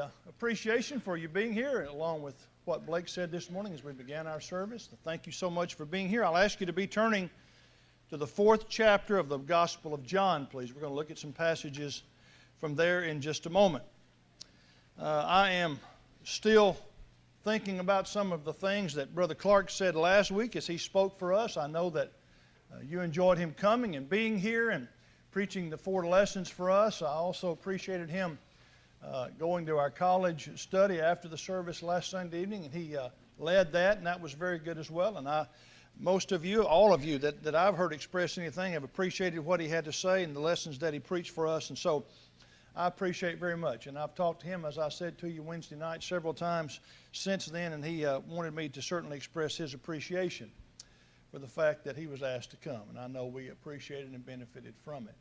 my appreciation for you being here, along with what Blake said this morning as we began our service. Thank you so much for being here. I'll ask you to be turning to the 4th chapter of the Gospel of John, please. We're going to look at some passages from there in just a moment. I am still thinking about some of the things that Brother Clark said last week as he spoke for us. I know that you enjoyed him coming and being here and preaching the 4 lessons for us. I also appreciated him going to our college study after the service last Sunday evening, and he led that, and that was very good as well. And most of you, all of you that I've heard express anything have appreciated what he had to say and the lessons that he preached for us, and so I appreciate very much. And I've talked to him, as I said to you Wednesday night, several times since then, and he wanted me to certainly express his appreciation for the fact that he was asked to come, and I know we appreciated and benefited from it.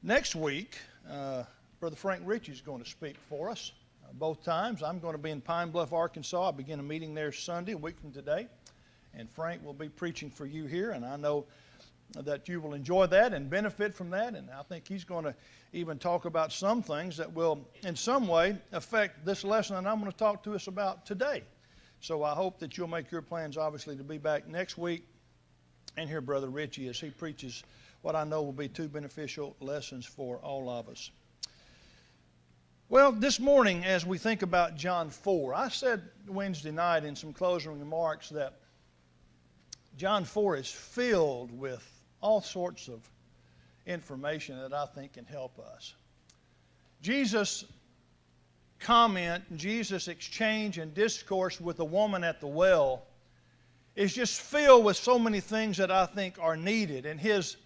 Next week, Brother Frank Ritchie is going to speak for us both times. I'm going to be in Pine Bluff, Arkansas. I begin a meeting there Sunday, a week from today. And Frank will be preaching for you here. And I know that you will enjoy that and benefit from that. And I think he's going to even talk about some things that will in some way affect this lesson that I'm going to talk to us about today. So I hope that you'll make your plans, obviously, to be back next week and hear Brother Ritchie as he preaches what I know will be 2 beneficial lessons for all of us. Well, this morning, as we think about John 4, I said Wednesday night in some closing remarks that John 4 is filled with all sorts of information that I think can help us. Jesus' comment, Jesus' exchange and discourse with the woman at the well is just filled with so many things that I think are needed. And his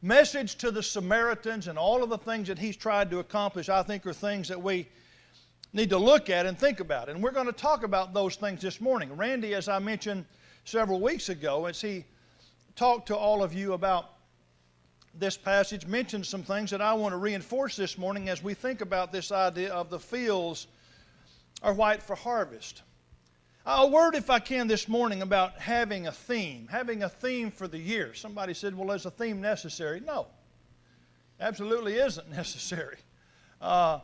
message to the Samaritans and all of the things that he's tried to accomplish, I think, are things that we need to look at and think about. And we're going to talk about those things this morning. Randy, as I mentioned several weeks ago, as he talked to all of you about this passage, mentioned some things that I want to reinforce this morning as we think about this idea of the fields are white for harvest. A word, if I can, this morning about having a theme for the year. Somebody said, well, is a theme necessary? No, absolutely isn't necessary. Our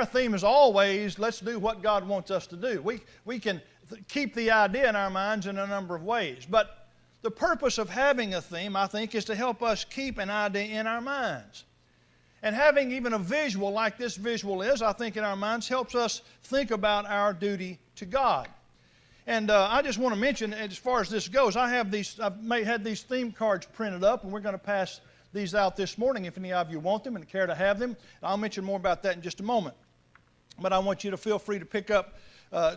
theme is always, let's do what God wants us to do. We can keep the idea in our minds in a number of ways, but the purpose of having a theme, I think, is to help us keep an idea in our minds. And having even a visual like this visual is, I think, in our minds, helps us think about our duty to God. And I just want to mention, as far as this goes, I've had these theme cards printed up, and we're going to pass these out this morning if any of you want them and care to have them. I'll mention more about that in just a moment. But I want you to feel free to pick up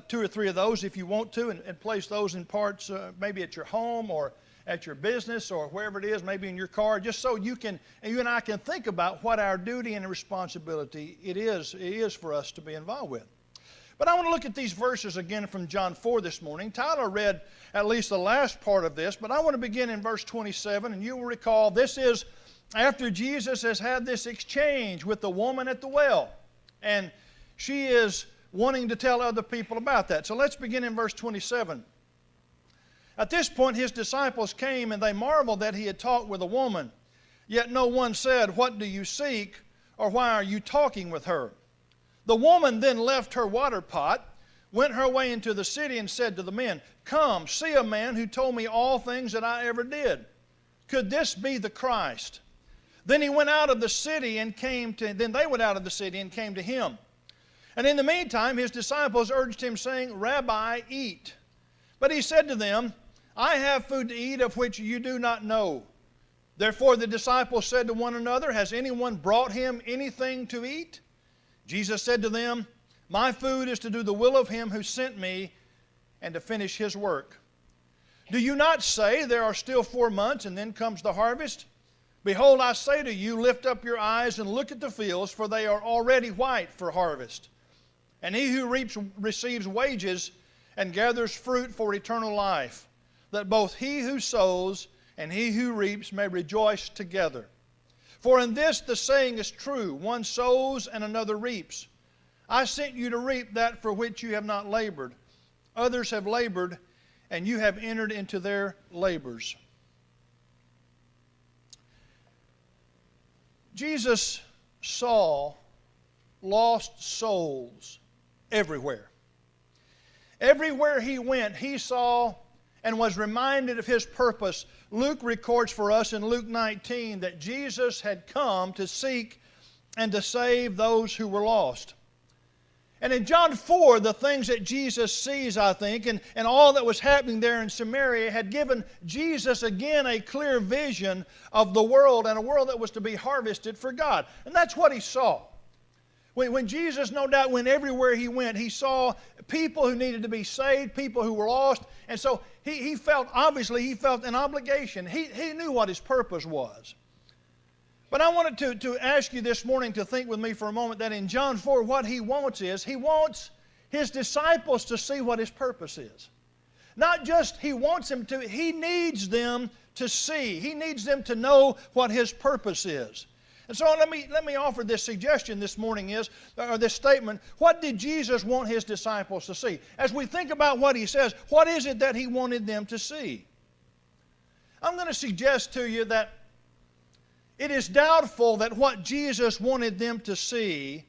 2 or 3 of those if you want to and place those in parts, maybe at your home or at your business or wherever it is, maybe in your car, just so you and I can think about what our duty and responsibility it is for us to be involved with. But I want to look at these verses again from John 4 this morning. Tyler read at least the last part of this, but I want to begin in verse 27, and you will recall this is after Jesus has had this exchange with the woman at the well, and she is wanting to tell other people about that. So let's begin in verse 27. At this point his disciples came, and they marveled that he had talked with a woman. Yet no one said, "What do you seek?" or "Why are you talking with her?" The woman then left her water pot, went her way into the city, and said to the men, "Come, see a man who told me all things that I ever did. Could this be the Christ?" Then they went out of the city and came to him. And in the meantime his disciples urged him, saying, "Rabbi, eat." But he said to them, "I have food to eat of which you do not know." Therefore the disciples said to one another, "Has anyone brought him anything to eat?" Jesus said to them, "My food is to do the will of him who sent me and to finish his work. Do you not say, there are still 4 months and then comes the harvest? Behold, I say to you, lift up your eyes and look at the fields, for they are already white for harvest. And he who reaps receives wages and gathers fruit for eternal life, that both he who sows and he who reaps may rejoice together. For in this the saying is true, one sows and another reaps. I sent you to reap that for which you have not labored. Others have labored, and you have entered into their labors." Jesus saw lost souls everywhere. Everywhere he went, he saw and was reminded of his purpose. Luke records for us in Luke 19 that Jesus had come to seek and to save those who were lost. And in John 4, the things that Jesus sees, I think, and all that was happening there in Samaria had given Jesus again a clear vision of the world, and a world that was to be harvested for God. And that's what he saw. When Jesus, no doubt, went everywhere he went, he saw people who needed to be saved, people who were lost. And so he felt an obligation. He knew what his purpose was. But I wanted to ask you this morning to think with me for a moment that in John 4, what he wants his disciples to see what his purpose is. Not just he wants them to, he needs them to see. He needs them to know what his purpose is. And so let me offer this suggestion this morning or this statement. What did Jesus want his disciples to see? As we think about what he says, what is it that he wanted them to see? I'm going to suggest to you that it is doubtful that what Jesus wanted them to see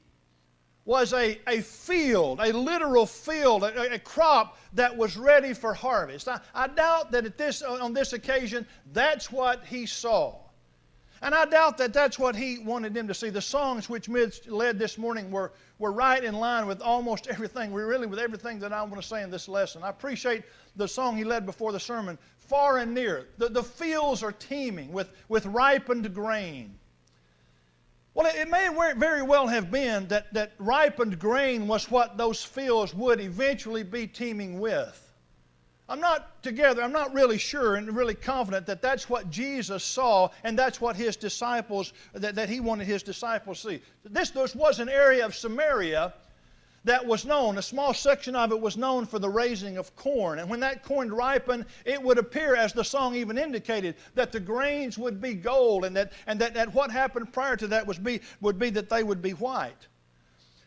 was a field, a literal field, a crop that was ready for harvest. I doubt that on this occasion that's what he saw. And I doubt that that's what he wanted them to see. The songs which Mitch led this morning were right in line with almost everything, with everything that I want to say in this lesson. I appreciate the song he led before the sermon, Far and Near. The fields are teeming with ripened grain. Well, it may very well have been that ripened grain was what those fields would eventually be teeming with. I'm not really sure and really confident that that's what Jesus saw and that's what his disciples, that he wanted his disciples to see. This was an area of Samaria that was known, a small section of it was known for the raising of corn. And when that corn ripened, it would appear, as the song even indicated, that the grains would be gold and that what happened prior to that would be that they would be white.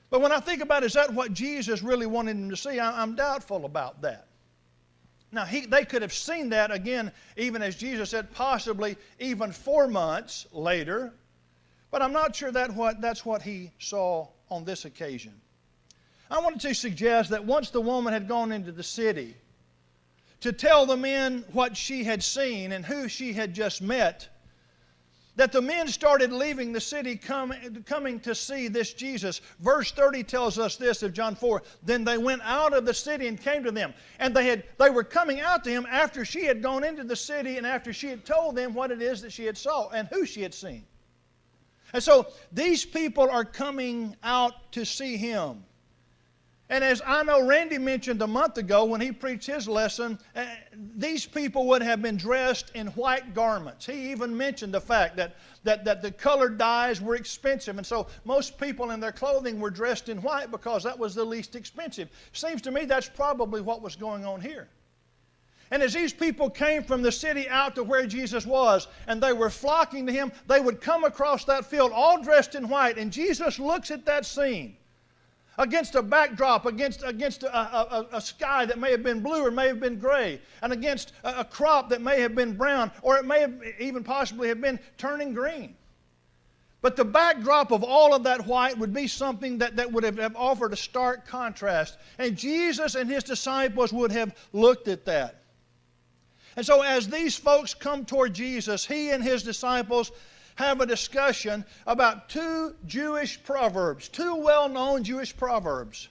But when I think about is that what Jesus really wanted them to see, I'm doubtful about that. Now, they could have seen that again, even as Jesus said, possibly even 4 months later. But I'm not sure that's what he saw on this occasion. I wanted to suggest that once the woman had gone into the city to tell the men what she had seen and who she had just met, that the men started leaving the city coming to see this Jesus. Verse 30 tells us this of John 4. Then they went out of the city and came to them. And they were coming out to him after she had gone into the city and after she had told them what it is that she had saw and who she had seen. And so these people are coming out to see him. And as I know Randy mentioned a month ago when he preached his lesson, these people would have been dressed in white garments. He even mentioned the fact that the colored dyes were expensive. And so most people in their clothing were dressed in white because that was the least expensive. Seems to me that's probably what was going on here. And as these people came from the city out to where Jesus was, and they were flocking to him, they would come across that field all dressed in white. And Jesus looks at that scene against a backdrop, against a sky that may have been blue or may have been gray, and against a crop that may have been brown, or it may have even possibly have been turning green. But the backdrop of all of that white would be something that would have offered a stark contrast. And Jesus and his disciples would have looked at that. And so as these folks come toward Jesus, he and his disciples have a discussion about 2 Jewish proverbs, 2 well-known Jewish proverbs.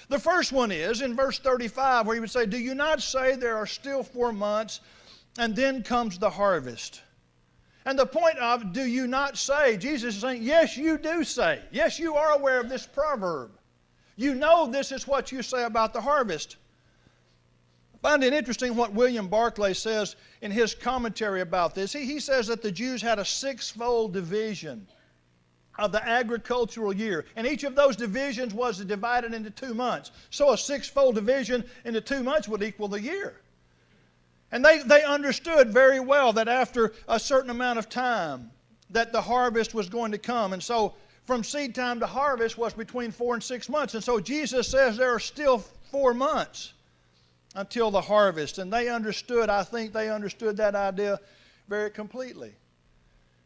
The first one is in verse 35 where he would say, do you not say there are still 4 months and then comes the harvest? And the point of do you not say, Jesus is saying, yes, you do say. Yes, you are aware of this proverb. You know this is what you say about the harvest. I find it interesting what William Barclay says in his commentary about this. He says that the Jews had a 6-fold division of the agricultural year. And each of those divisions was divided into 2 months. So a 6-fold division into 2 months would equal the year. And they understood very well that after a certain amount of time that the harvest was going to come. And so from seed time to harvest was between 4 and 6 months. And so Jesus says there are still 4 months until the harvest. And I think they understood that idea very completely.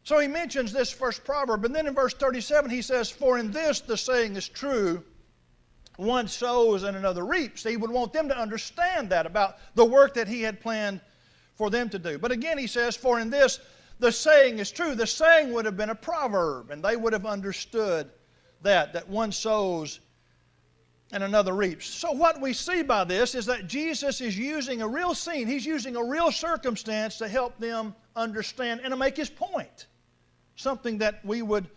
So he mentions this first proverb, and then in verse 37 he says, "For in this the saying is true, one sows and another reaps." He would want them to understand that about the work that he had planned for them to do. But again he says, "For in this the saying is true." The saying would have been a proverb, and they would have understood that one sows and another reaps. So what we see by this is that Jesus is using a real scene. He's using a real circumstance to help them understand and to make his point. Something that we would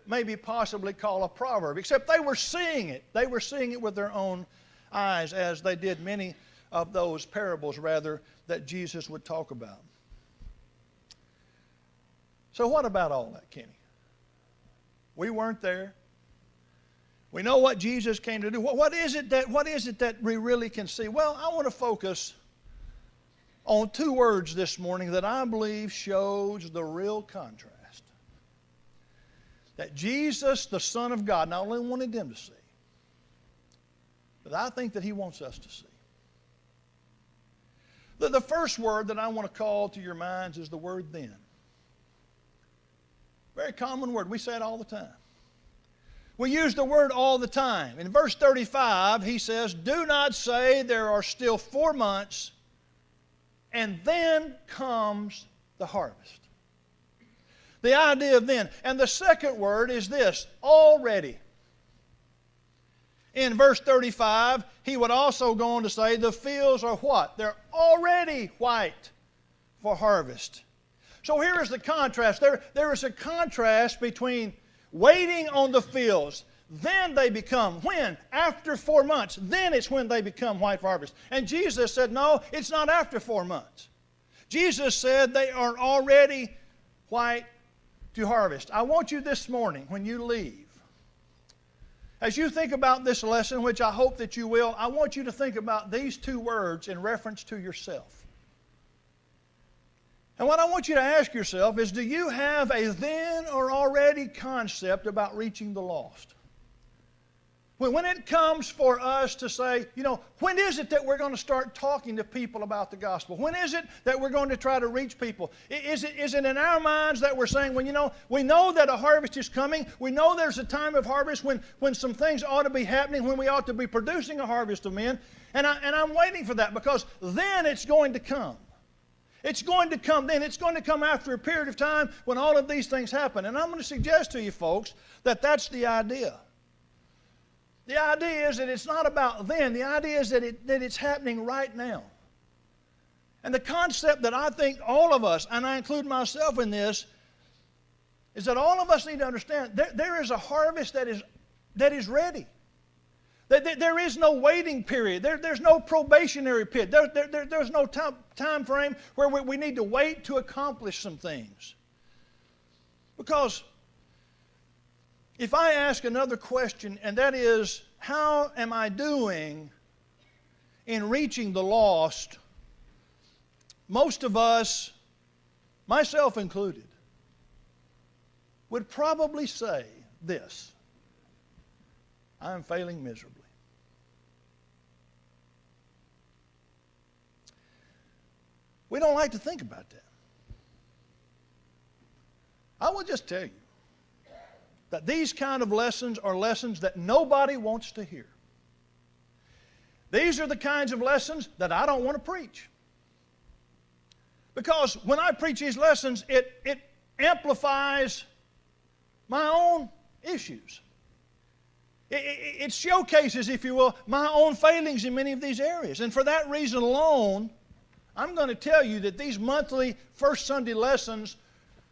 maybe possibly call a proverb, except they were seeing it. They were seeing it with their own eyes, as they did many of those parables, rather, that Jesus would talk about. So what about all that, Kenny? We weren't there. We know what Jesus came to do. What is it that we really can see? Well, I want to focus on two words this morning that I believe shows the real contrast. That Jesus, the Son of God, not only wanted them to see, but I think that he wants us to see. The first word that I want to call to your minds is the word "then." Very common word. We say it all the time. We use the word all the time. In verse 35, he says, "Do not say there are still 4 months, and then comes the harvest." The idea of then. And the second word is this: already. In verse 35, he would also go on to say, the fields are what? They're already white for harvest. So here is the contrast. There is a contrast between waiting on the fields. Then they become, when? After 4 months. Then it's when they become white for harvest. And Jesus said, no, it's not after 4 months. Jesus said they are already white to harvest. I want you this morning, when you leave, as you think about this lesson, which I hope that you will, I want you to think about these two words in reference to yourself. And what I want you to ask yourself is, do you have a then or already concept about reaching the lost? When it comes for us to say, when is it that we're going to start talking to people about the gospel? When is it that we're going to try to reach people? Is it in our minds that we're saying, we know that a harvest is coming. We know there's a time of harvest when some things ought to be happening, when we ought to be producing a harvest of men. And I'm waiting for that, because then it's going to come. It's going to come then. It's going to come after a period of time when all of these things happen. And I'm going to suggest to you folks that that's the idea. The idea is that it's not about then. The idea is that it's happening right now. And the concept that I think all of us, and I include myself in this, is that all of us need to understand there is a harvest that is ready. There is no waiting period. There's no probationary period. There's no time frame where we need to wait to accomplish some things. Because if I ask another question, and that is, how am I doing in reaching the lost? Most of us, myself included, would probably say this: I'm failing miserably. We don't like to think about that. I will just tell you that these kind of lessons are lessons that nobody wants to hear. These are the kinds of lessons that I don't want to preach. Because when I preach these lessons, it amplifies my own issues. It showcases, if you will, my own failings in many of these areas. And for that reason alone, I'm going to tell you that these monthly First Sunday lessons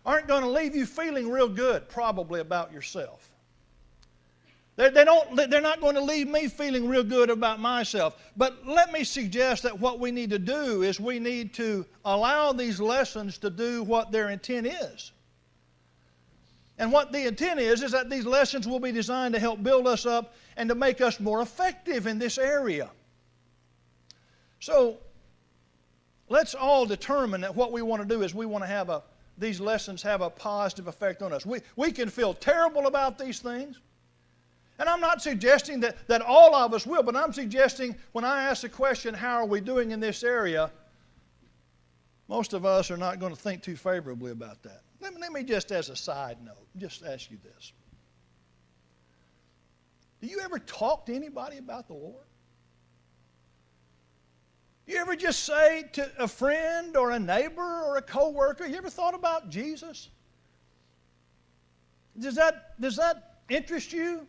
aren't going to leave you feeling real good, probably, about yourself. They're not going to leave me feeling real good about myself. But let me suggest that what we need to do is we need to allow these lessons to do what their intent is. And what the intent is that these lessons will be designed to help build us up and to make us more effective in this area. So, let's all determine that what we want to do is we want to have these lessons have a positive effect on us. We can feel terrible about these things. And I'm not suggesting that all of us will, but I'm suggesting when I ask the question, how are we doing in this area, most of us are not going to think too favorably about that. Let me just, as a side note, just ask you this. Do you ever talk to anybody about the Lord? You ever just say to a friend or a neighbor or a coworker, you ever thought about Jesus? Does that interest you?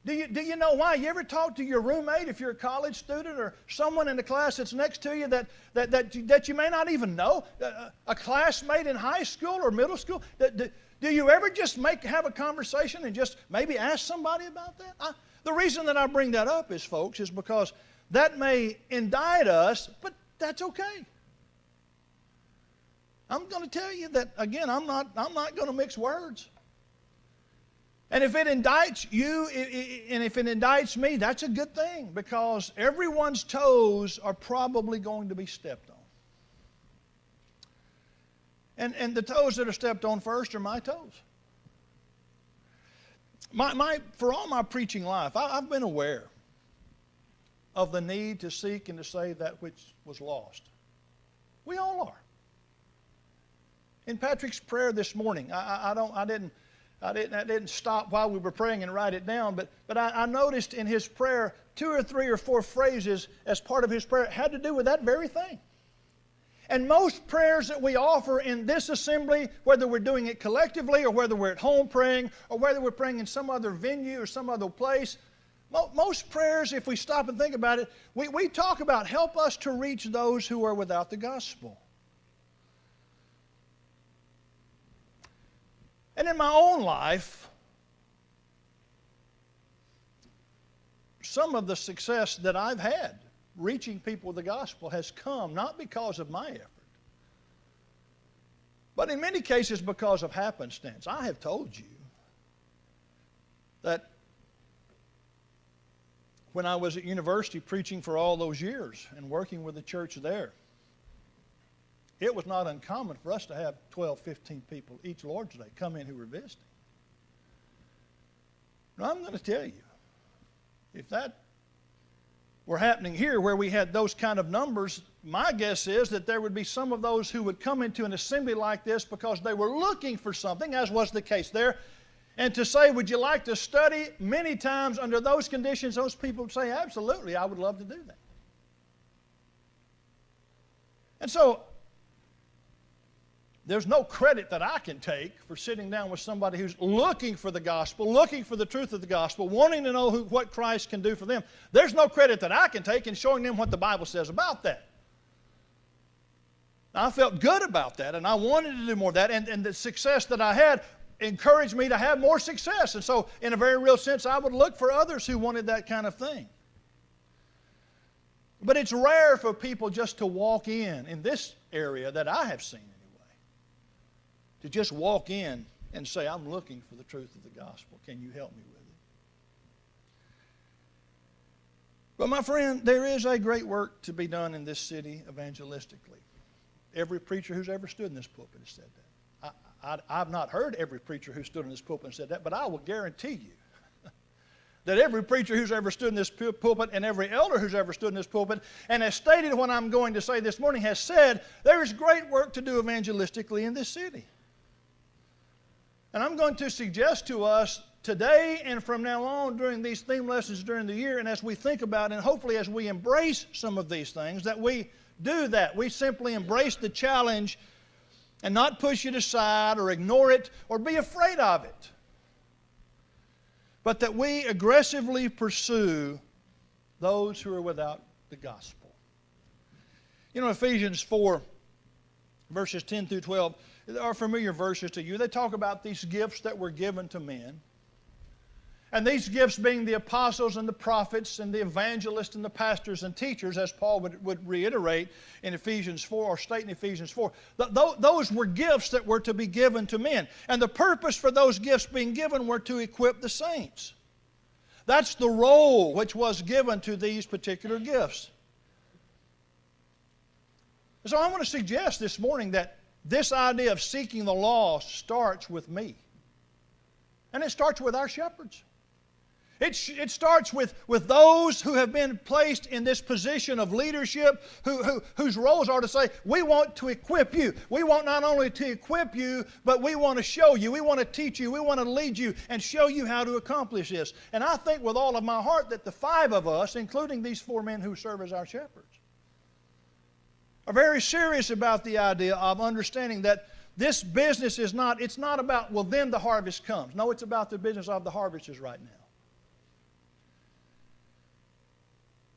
Do you know why? You ever talk to your roommate if you're a college student or someone in the class that's next to you that you may not even know? A classmate in high school or middle school? Do you ever just have a conversation and just maybe ask somebody about that? The reason that I bring that up is, folks, is because that may indict us, but that's okay. I'm going to tell you that, again, I'm not going to mix words. And if it indicts you, and if it indicts me, that's a good thing, because everyone's toes are probably going to be stepped on. And the toes that are stepped on first are my toes. For all my preaching life, I've been aware of the need to seek and to save that which was lost. We all are. In Patrick's prayer this morning, I didn't stop while we were praying and write it down, but I noticed in his prayer 2 or 3 or 4 phrases as part of his prayer had to do with that very thing. And most prayers that we offer in this assembly, whether we're doing it collectively or whether we're at home praying or whether we're praying in some other venue or some other place, most prayers, if we stop and think about it, we talk about help us to reach those who are without the gospel. And in my own life, some of the success that I've had reaching people with the gospel has come not because of my effort, but in many cases because of happenstance. I have told you that when I was at university preaching for all those years and working with the church there, it was not uncommon for us to have 12, 15 people each Lord's Day come in who were visiting. Now, I'm going to tell you, if that were happening here where we had those kind of numbers, my guess is that there would be some of those who would come into an assembly like this because they were looking for something, as was the case there. And to say, would you like to study? Many times under those conditions, those people would say, absolutely, I would love to do that. And so, there's no credit that I can take for sitting down with somebody who's looking for the gospel, looking for the truth of the gospel, wanting to know what Christ can do for them. There's no credit that I can take in showing them what the Bible says about that. Now, I felt good about that, and I wanted to do more of that, and the success that I had encouraged me to have more success. And so, in a very real sense, I would look for others who wanted that kind of thing. But it's rare for people just to walk in this area that I have seen anyway, to just walk in and say, I'm looking for the truth of the gospel. Can you help me with it? But my friend, there is a great work to be done in this city evangelistically. Every preacher who's ever stood in this pulpit has said that. I've not heard every preacher who stood in this pulpit and said that, but I will guarantee you that every preacher who's ever stood in this pulpit and every elder who's ever stood in this pulpit and has stated what I'm going to say this morning has said there is great work to do evangelistically in this city. And I'm going to suggest to us today and from now on during these theme lessons during the year, and as we think about and hopefully as we embrace some of these things, that we do that. We simply embrace the challenge and not push it aside or ignore it or be afraid of it, but that we aggressively pursue those who are without the gospel. You know, Ephesians 4, verses 10 through 12, are familiar verses to you. They talk about these gifts that were given to men. And these gifts being the apostles and the prophets and the evangelists and the pastors and teachers, as Paul would reiterate in Ephesians 4 or state in Ephesians 4. Those were gifts that were to be given to men. And the purpose for those gifts being given were to equip the saints. That's the role which was given to these particular gifts. So I want to suggest this morning that this idea of seeking the lost starts with me. And it starts with our shepherds. It starts with those who have been placed in this position of leadership, whose roles are to say, we want to equip you. We want not only to equip you, but we want to show you. We want to teach you. We want to lead you and show you how to accomplish this. And I think with all of my heart that the 5 of us, including these 4 men who serve as our shepherds, are very serious about the idea of understanding that this business is not, it's not about, well, then the harvest comes. No, it's about the business of the harvesters right now.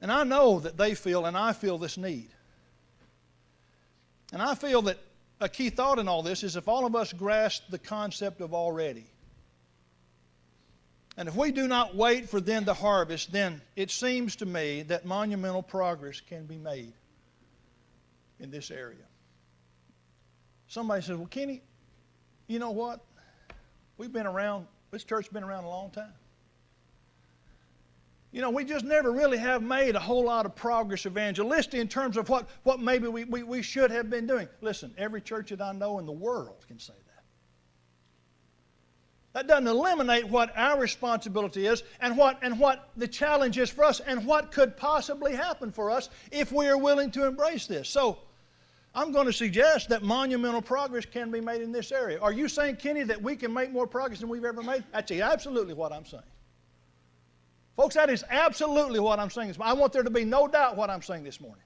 And I know that they feel, and I feel this need. And I feel that a key thought in all this is if all of us grasp the concept of already, and if we do not wait for then the harvest, then it seems to me that monumental progress can be made in this area. Somebody says, well, Kenny, you know what? We've been around, this church's been around a long time. You know, we just never really have made a whole lot of progress evangelistically in terms of what maybe we should have been doing. Listen, every church that I know in the world can say that. That doesn't eliminate what our responsibility is and what the challenge is for us and what could possibly happen for us if we are willing to embrace this. So I'm going to suggest that monumental progress can be made in this area. Are you saying, Kenny, that we can make more progress than we've ever made? That's absolutely what I'm saying. Folks, that is absolutely what I'm saying. I want there to be no doubt what I'm saying this morning.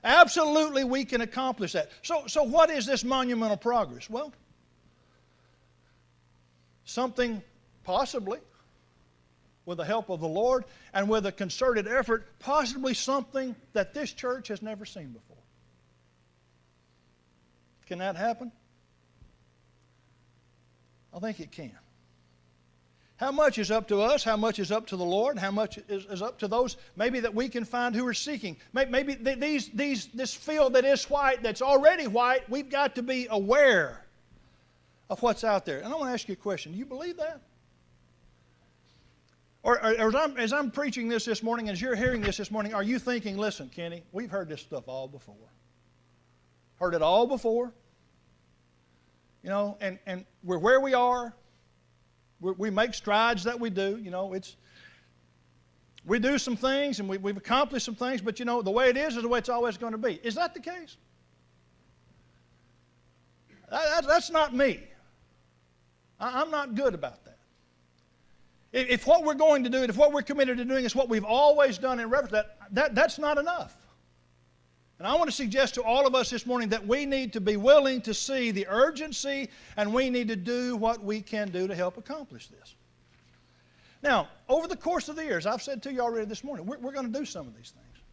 Absolutely we can accomplish that. So what is this monumental progress? Well, something possibly with the help of the Lord and with a concerted effort, possibly something that this church has never seen before. Can that happen? I think it can. How much is up to us? How much is up to the Lord? How much is up to those maybe that we can find who are seeking? Maybe this field that is white, that's already white, we've got to be aware of what's out there. And I want to ask you a question. Do you believe that? Or as I'm preaching this morning, as you're hearing this morning, are you thinking, listen, Kenny, we've heard this stuff all before. Heard it all before. You know, and we're where we are. We make strides that we do. You know, we do some things and we've accomplished some things, but you know, the way it is the way it's always going to be. Is that the case? That's not me. I'm not good about that. If what we're going to do, if what we're committed to doing is what we've always done in reference to that's not enough. And I want to suggest to all of us this morning that we need to be willing to see the urgency and we need to do what we can do to help accomplish this. Now, over the course of the years, I've said to you already this morning, we're going to do some of these things.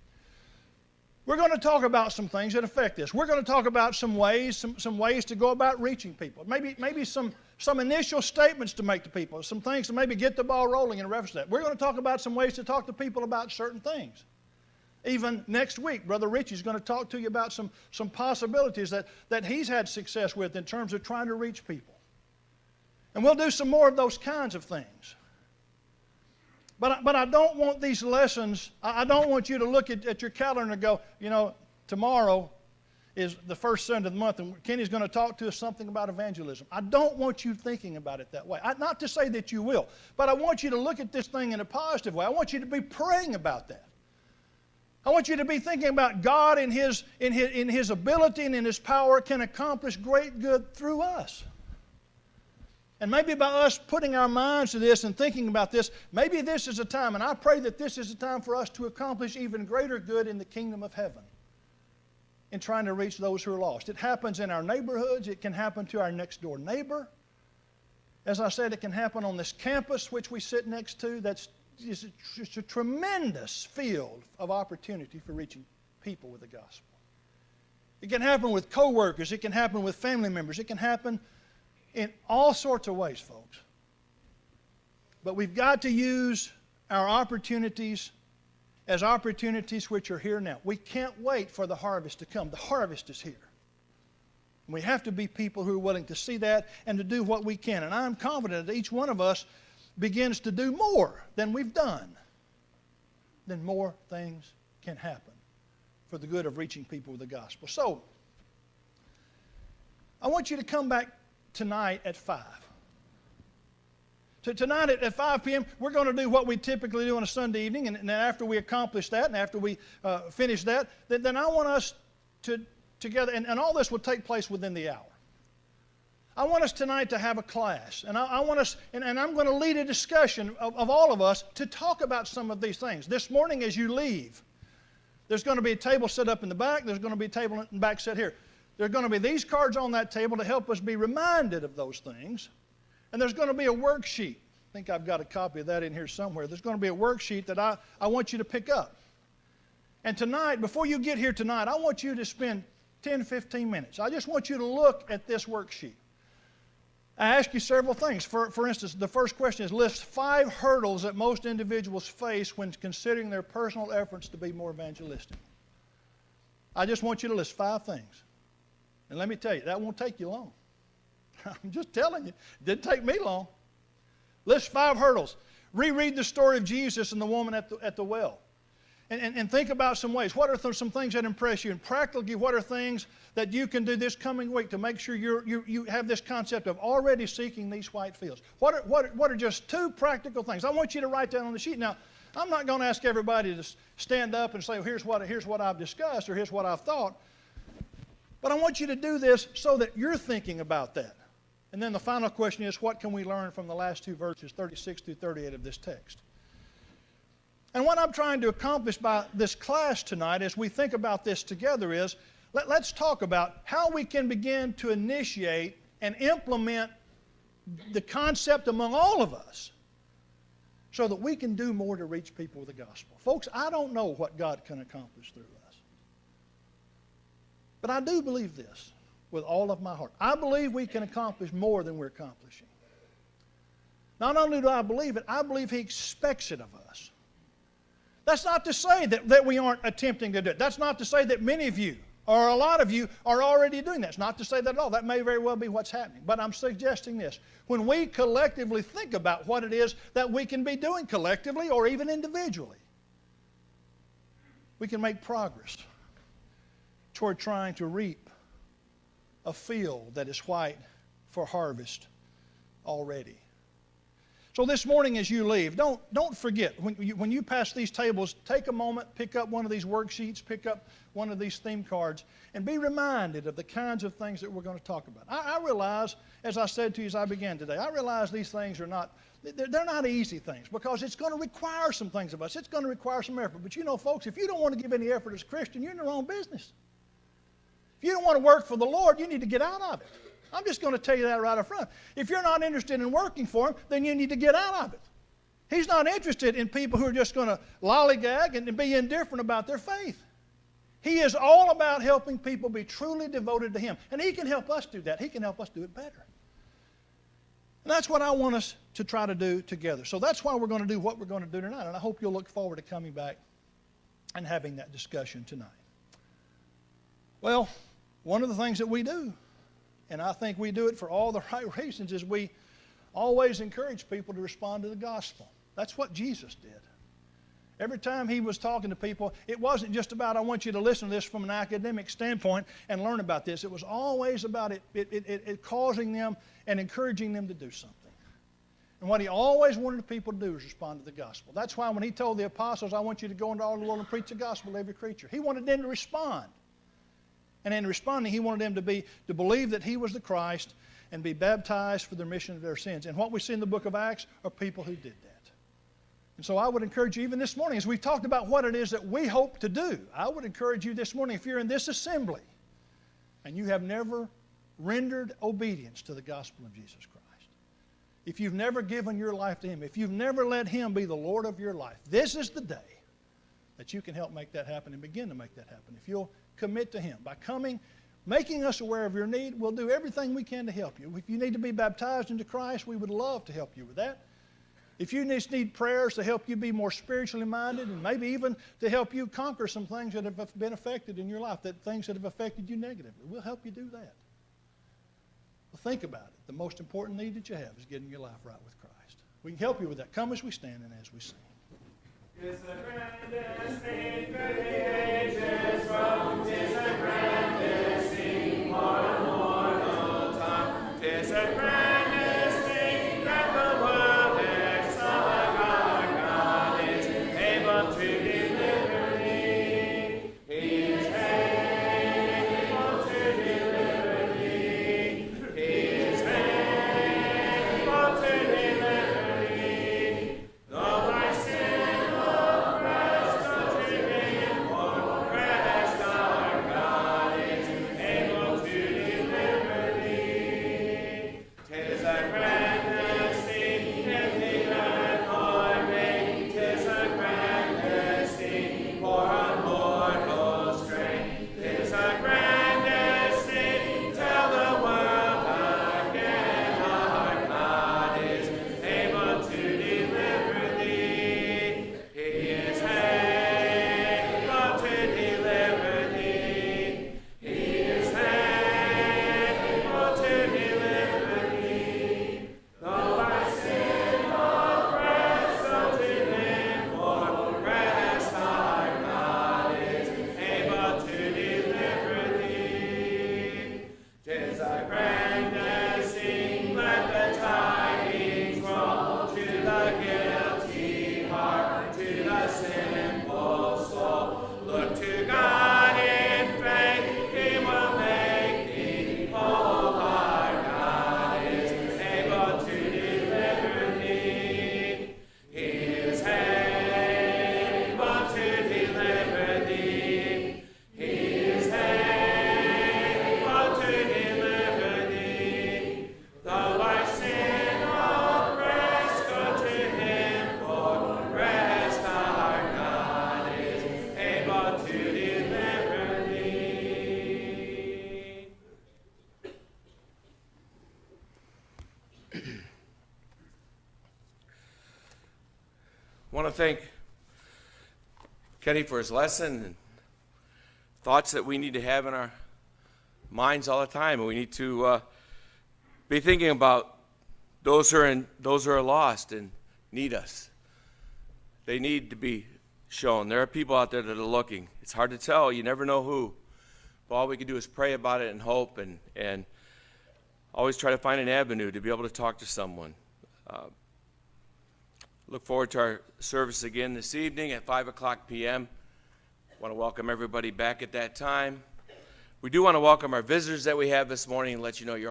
We're going to talk about some things that affect this. We're going to talk about some ways to go about reaching people. Maybe some initial statements to make to people, some things to maybe get the ball rolling in reference to that. We're going to talk about some ways to talk to people about certain things. Even next week, Brother Richie's going to talk to you about some possibilities that he's had success with in terms of trying to reach people. And we'll do some more of those kinds of things. But I don't want these lessons, I don't want you to look at your calendar and go, you know, tomorrow is the first Sunday of the month and Kenny's going to talk to us something about evangelism. I don't want you thinking about it that way. Not to say that you will, but I want you to look at this thing in a positive way. I want you to be praying about that. I want you to be thinking about God in His ability and in His power can accomplish great good through us. And maybe by us putting our minds to this and thinking about this, maybe this is a time, and I pray that this is a time for us to accomplish even greater good in the kingdom of heaven in trying to reach those who are lost. It happens in our neighborhoods. It can happen to our next door neighbor. As I said, it can happen on this campus which we sit next to. That's just a tremendous field of opportunity for reaching people with the gospel. It can happen with co-workers. It can happen with family members. It can happen in all sorts of ways, folks. But we've got to use our opportunities as opportunities which are here now. We can't wait for the harvest to come. The harvest is here. And we have to be people who are willing to see that and to do what we can. And I'm confident that each one of us begins to do more than we've done, then more things can happen for the good of reaching people with the gospel. So, I want you to come back tonight at 5. Tonight at 5 p.m., we're going to do what we typically do on a Sunday evening, and then after we accomplish that, and after we finish that, then I want us to together, and all this will take place within the hour. I want us tonight to have a class, and I want us, and I'm going to lead a discussion of all of us to talk about some of these things. This morning as you leave, there's going to be a table set up in the back, there's going to be a table in the back set here. There are going to be these cards on that table to help us be reminded of those things. And there's going to be a worksheet. I think I've got a copy of that in here somewhere. There's going to be a worksheet that I want you to pick up. And tonight, before you get here tonight, I want you to spend 10, 15 minutes. I just want you to look at this worksheet. I ask you several things. For instance, the first question is list 5 hurdles that most individuals face when considering their personal efforts to be more evangelistic. I just want you to list 5 things. And let me tell you, that won't take you long. I'm just telling you, it didn't take me long. List 5 hurdles. Reread the story of Jesus and the woman at the well. And think about some ways. What are some things that impress you? And practically, what are things that you can do this coming week to make sure you have this concept of already seeking these white fields? What are just 2 practical things? I want you to write down on the sheet. Now, I'm not going to ask everybody to stand up and say, well, here's what I've discussed or here's what I've thought. But I want you to do this so that you're thinking about that. And then the final question is, what can we learn from the last 2 verses, 36 through 38 of this text? And what I'm trying to accomplish by this class tonight as we think about this together is, let's talk about how we can begin to initiate and implement the concept among all of us so that we can do more to reach people with the gospel. Folks, I don't know what God can accomplish through us. But I do believe this with all of my heart. I believe we can accomplish more than we're accomplishing. Not only do I believe it, I believe He expects it of us. That's not to say that we aren't attempting to do it. That's not to say that many of you or a lot of you are already doing that. It's not to say that at all. That may very well be what's happening. But I'm suggesting this. When we collectively think about what it is that we can be doing collectively or even individually, we can make progress toward trying to reap a field that is white for harvest already. So this morning as you leave, don't forget, when you pass these tables, take a moment, pick up one of these worksheets, pick up one of these theme cards, and be reminded of the kinds of things that we're going to talk about. I realize, as I said to you as I began today, I realize these things are not, they're not easy things because it's going to require some things of us. It's going to require some effort. But you know, folks, if you don't want to give any effort as a Christian, you're in the wrong business. If you don't want to work for the Lord, you need to get out of it. I'm just going to tell you that right up front. If you're not interested in working for Him, then you need to get out of it. He's not interested in people who are just going to lollygag and be indifferent about their faith. He is all about helping people be truly devoted to Him. And He can help us do that. He can help us do it better. And that's what I want us to try to do together. So that's why we're going to do what we're going to do tonight. And I hope you'll look forward to coming back and having that discussion tonight. Well, one of the things that we do, and I think we do it for all the right reasons, is we always encourage people to respond to the gospel. That's what Jesus did. Every time He was talking to people, it wasn't just about, I want you to listen to this from an academic standpoint and learn about this. It was always about it causing them and encouraging them to do something. And what He always wanted people to do is respond to the gospel. That's why when He told the apostles, I want you to go into all the world and preach the gospel to every creature, He wanted them to respond. And in responding, He wanted them to believe that He was the Christ and be baptized for the remission of their sins. And what we see in the book of Acts are people who did that. And so I would encourage you even this morning, as we've talked about what it is that we hope to do, I would encourage you this morning, if you're in this assembly and you have never rendered obedience to the gospel of Jesus Christ, if you've never given your life to Him, if you've never let Him be the Lord of your life, this is the day that you can help make that happen and begin to make that happen. If you'll commit to Him by coming, making us aware of your need, we'll do everything we can to help you. If you need to be baptized into Christ, we would love to help you with that. If you just need prayers to help you be more spiritually minded and maybe even to help you conquer some things that have been affected in your life, things that have affected you negatively, we'll help you do that. Well, think about it. The most important need that you have is getting your life right with Christ. We can help you with that. Come as we stand and as we sing. It's the grandest thing that the ages from, 'tis the grandest thing for mortal time, 'tis the grandest thing that the world to thank Kenny for his lesson and thoughts that we need to have in our minds all the time. And we need to be thinking about those who are lost and need us. They need to be shown. There are people out there that are looking. It's hard to tell. You never know who. But all we can do is pray about it and hope and always try to find an avenue to be able to talk to someone. Look forward to our service again this evening at 5 o'clock p.m. Want to welcome everybody back at that time. We do want to welcome our visitors that we have this morning and let you know you're